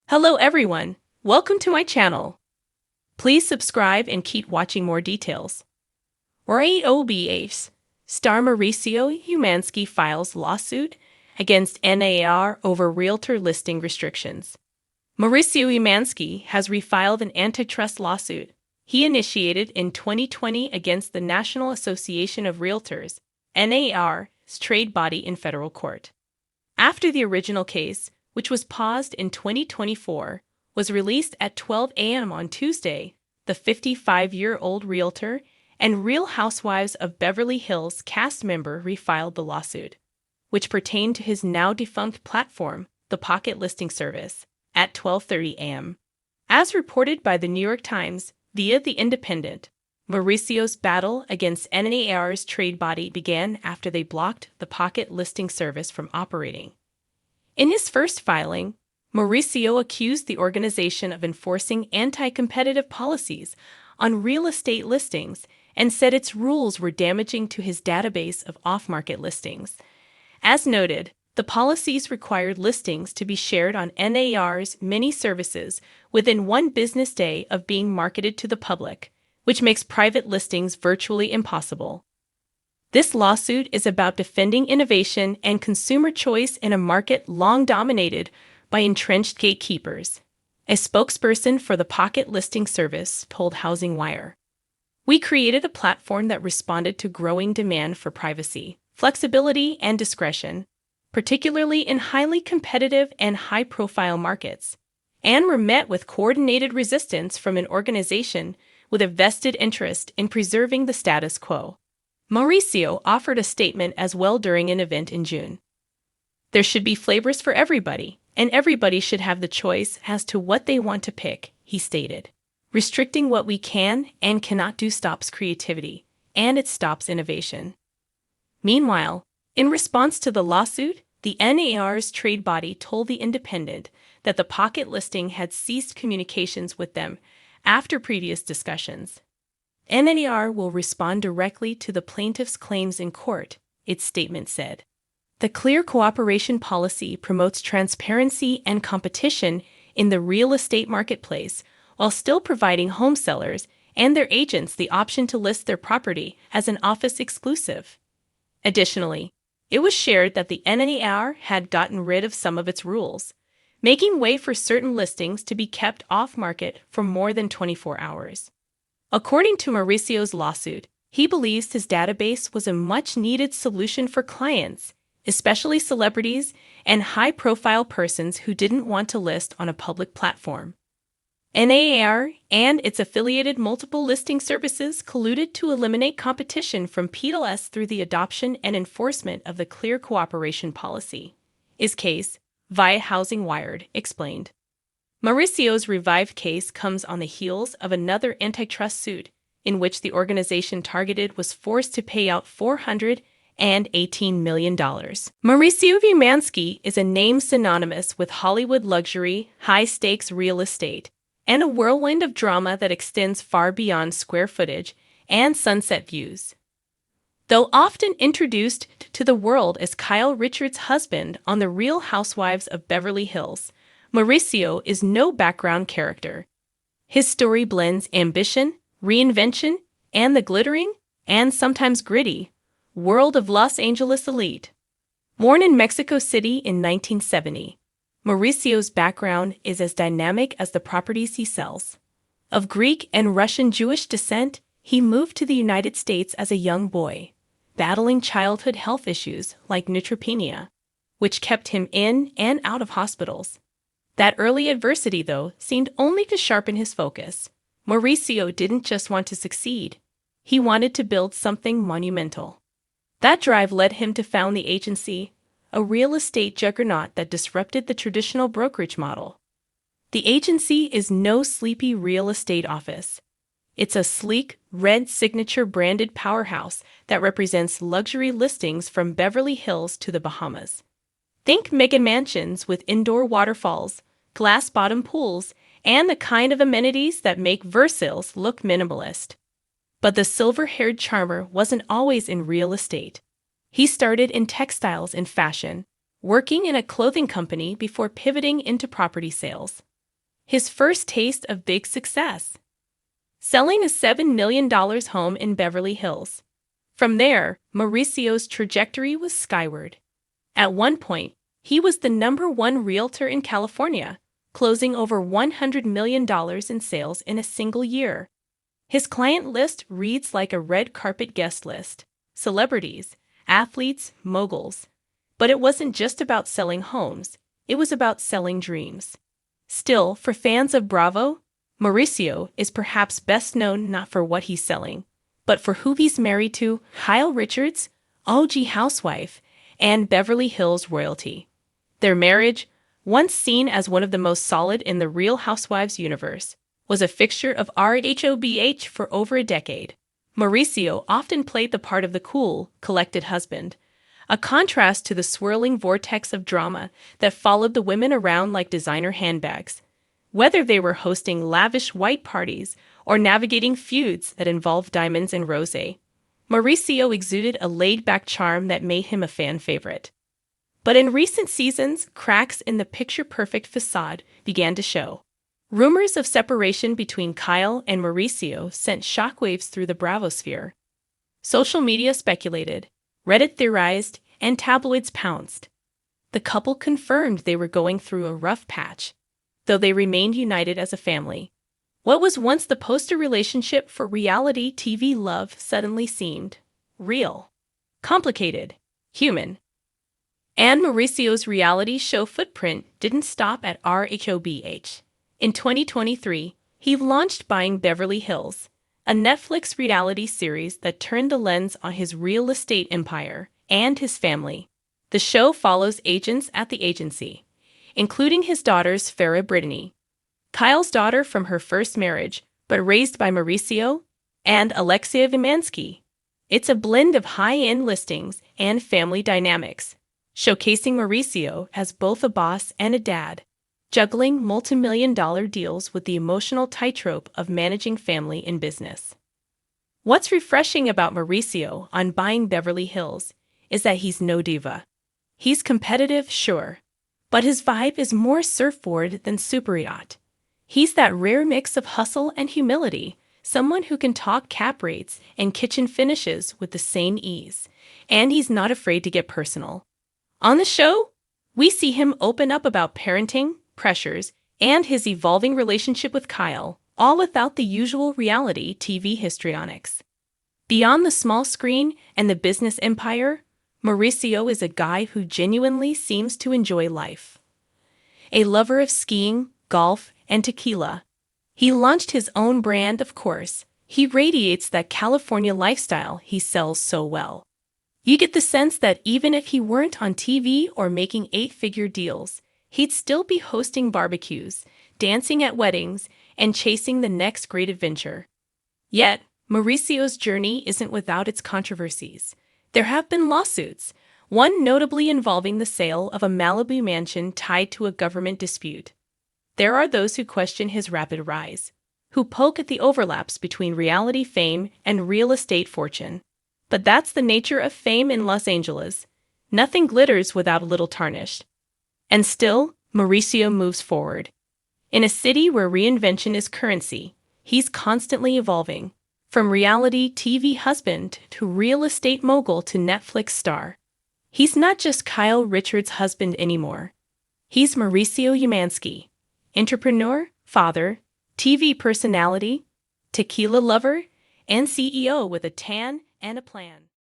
Hello everyone, welcome to my channel. Please subscribe and keep watching more details. Realtor star Mauricio Umansky files lawsuit against NAR over realtor listing restrictions. Mauricio Umansky has refiled an antitrust lawsuit he initiated in 2020 against the National Association of Realtors, NAR's trade body in federal court. After the original case, which was paused in 2024, was released at 12 a.m. on Tuesday, the 55-year-old realtor and Real Housewives of Beverly Hills cast member refiled the lawsuit, which pertained to his now-defunct platform, the Pocket Listing Service, at 12:30 a.m. As reported by the New York Times via The Independent, Mauricio's battle against NAR's trade body began after they blocked the Pocket Listing Service from operating. In his first filing, Mauricio accused the organization of enforcing anti-competitive policies on real estate listings and said its rules were damaging to his database of off-market listings. As noted, the policies required listings to be shared on NAR's many services within one business day of being marketed to the public, which makes private listings virtually impossible. This lawsuit is about defending innovation and consumer choice in a market long dominated by entrenched gatekeepers, a spokesperson for the Pocket Listing Service told Housing Wire. We created a platform that responded to growing demand for privacy, flexibility, and discretion, particularly in highly competitive and high-profile markets, and were met with coordinated resistance from an organization with a vested interest in preserving the status quo. Mauricio offered a statement as well during an event in June. There should be flavors for everybody, and everybody should have the choice as to what they want to pick, he stated. Restricting what we can and cannot do stops creativity, and it stops innovation. Meanwhile, in response to the lawsuit, the NAR's trade body told The Independent that the Pocket listing had ceased communications with them after previous discussions. NAR will respond directly to the plaintiff's claims in court, its statement said. The clear cooperation policy promotes transparency and competition in the real estate marketplace while still providing home sellers and their agents the option to list their property as an office exclusive. Additionally, it was shared that the NAR had gotten rid of some of its rules, making way for certain listings to be kept off-market for more than 24 hours. According to Mauricio's lawsuit, he believes his database was a much-needed solution for clients, especially celebrities and high-profile persons who didn't want to list on a public platform. NAR and its affiliated multiple listing services colluded to eliminate competition from PLS through the adoption and enforcement of the Clear Cooperation Policy. His case, via Housing Wired, explained. Mauricio's revived case comes on the heels of another antitrust suit in which the organization targeted was forced to pay out $418 million. Mauricio Umansky is a name synonymous with Hollywood luxury, high-stakes real estate, and a whirlwind of drama that extends far beyond square footage and sunset views. Though often introduced to the world as Kyle Richards' husband on The Real Housewives of Beverly Hills, Mauricio is no background character. His story blends ambition, reinvention, and the glittering, and sometimes gritty, world of Los Angeles elite. Born in Mexico City in 1970, Mauricio's background is as dynamic as the properties he sells. Of Greek and Russian Jewish descent, he moved to the United States as a young boy, battling childhood health issues like neutropenia, which kept him in and out of hospitals. That early adversity, though, seemed only to sharpen his focus. Mauricio didn't just want to succeed. He wanted to build something monumental. That drive led him to found the agency, a real estate juggernaut that disrupted the traditional brokerage model. The agency is no sleepy real estate office. It's a sleek, red signature-branded powerhouse that represents luxury listings from Beverly Hills to the Bahamas. Think mega mansions with indoor waterfalls, glass-bottom pools, and the kind of amenities that make Versailles look minimalist. But the silver-haired charmer wasn't always in real estate. He started in textiles and fashion, working in a clothing company before pivoting into property sales. His first taste of big success. Selling a $7 million home in Beverly Hills. From there, Mauricio's trajectory was skyward. At one point, he was the #1 realtor in California, closing over $100 million in sales in a single year. His client list reads like a red carpet guest list: celebrities, athletes, moguls. But it wasn't just about selling homes, it was about selling dreams. Still, for fans of Bravo, Mauricio is perhaps best known not for what he's selling, but for who he's married to: Kyle Richards, OG housewife, and Beverly Hills royalty. Their marriage, once seen as one of the most solid in the Real Housewives universe, was a fixture of RHOBH for over a decade. Mauricio often played the part of the cool, collected husband, a contrast to the swirling vortex of drama that followed the women around like designer handbags. Whether they were hosting lavish white parties or navigating feuds that involved diamonds and rosé, Mauricio exuded a laid-back charm that made him a fan favorite. But in recent seasons, cracks in the picture-perfect facade began to show. Rumors of separation between Kyle and Mauricio sent shockwaves through the Bravo sphere. Social media speculated, Reddit theorized, and tabloids pounced. The couple confirmed they were going through a rough patch, though they remained united as a family. What was once the poster relationship for reality TV love suddenly seemed real, complicated, human. And Mauricio's reality show footprint didn't stop at RHOBH. In 2023, he launched Buying Beverly Hills, a Netflix reality series that turned the lens on his real estate empire and his family. The show follows agents at the agency, including his daughters Farrah Brittany, Kyle's daughter from her first marriage, but raised by Mauricio, and Alexia Umansky. It's a blend of high-end listings and family dynamics, showcasing Mauricio as both a boss and a dad, juggling multi-million-dollar deals with the emotional tightrope of managing family in business. What's refreshing about Mauricio on Buying Beverly Hills is that he's no diva. He's competitive, sure, but his vibe is more surfboard than super yacht. He's that rare mix of hustle and humility, someone who can talk cap rates and kitchen finishes with the same ease, and he's not afraid to get personal. On the show, we see him open up about parenting, pressures, and his evolving relationship with Kyle, all without the usual reality TV histrionics. Beyond the small screen and the business empire, Mauricio is a guy who genuinely seems to enjoy life. A lover of skiing, golf, and tequila. He launched his own brand, of course. He radiates that California lifestyle he sells so well. You get the sense that even if he weren't on TV or making 8-figure deals, he'd still be hosting barbecues, dancing at weddings, and chasing the next great adventure. Yet, Mauricio's journey isn't without its controversies. There have been lawsuits, one notably involving the sale of a Malibu mansion tied to a government dispute. There are those who question his rapid rise, who poke at the overlaps between reality fame and real estate fortune. But that's the nature of fame in Los Angeles. Nothing glitters without a little tarnish. And still, Mauricio moves forward. In a city where reinvention is currency, he's constantly evolving, from reality TV husband to real estate mogul to Netflix star. He's not just Kyle Richards' husband anymore. He's Mauricio Umansky, entrepreneur, father, TV personality, tequila lover, and CEO with a tan and a plan.